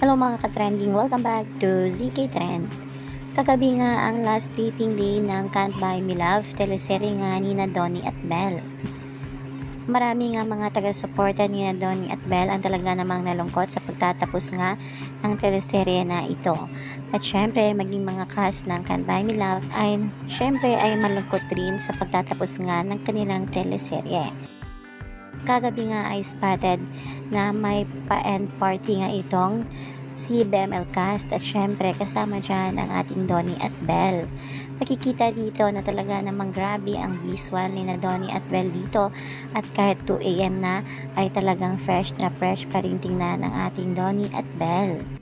Hello mga ka-trending, welcome back to ZK Trend. Kagabi nga ang last taping day ng Can't Buy Me Love, teleserye nga ni Donnie at Belle. Marami nga mga taga-suporta ni Donnie at Belle ang talaga namang nalungkot sa pagtatapos nga ng teleserye na ito. At syempre, maging mga cast ng Can't Buy Me Love ay syempre ay malungkot rin sa pagtatapos nga ng kanilang teleserye. Kagabi nga ay spotted na may pa-end party nga itong si BML Cast at syempre kasama dyan ang ating Donnie at Belle. Makikita dito na talaga namang grabe ang visual ni na Donnie at Belle dito at kahit 2 AM na ay talagang fresh na fresh pa rin tingnan ang ating Donnie at Belle.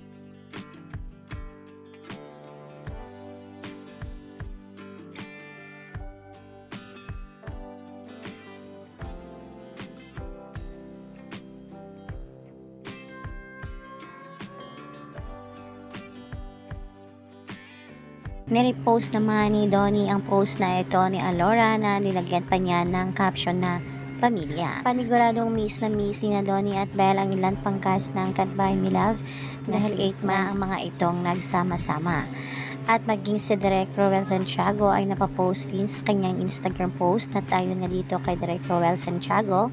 Nirepost naman ni Donnie ang post na ito ni Alora na nilagyan pa niya ng caption na pamilya. Paniguradong miss na miss ni na Donnie at Belle ang ilan pang cast ng Can't Buy Me Love dahil 8 months ang mga itong nagsama-sama. At maging si Direk Roel Santiago ay napapost din sa kanyang Instagram post na tayo nga dito kay Direk Roel Santiago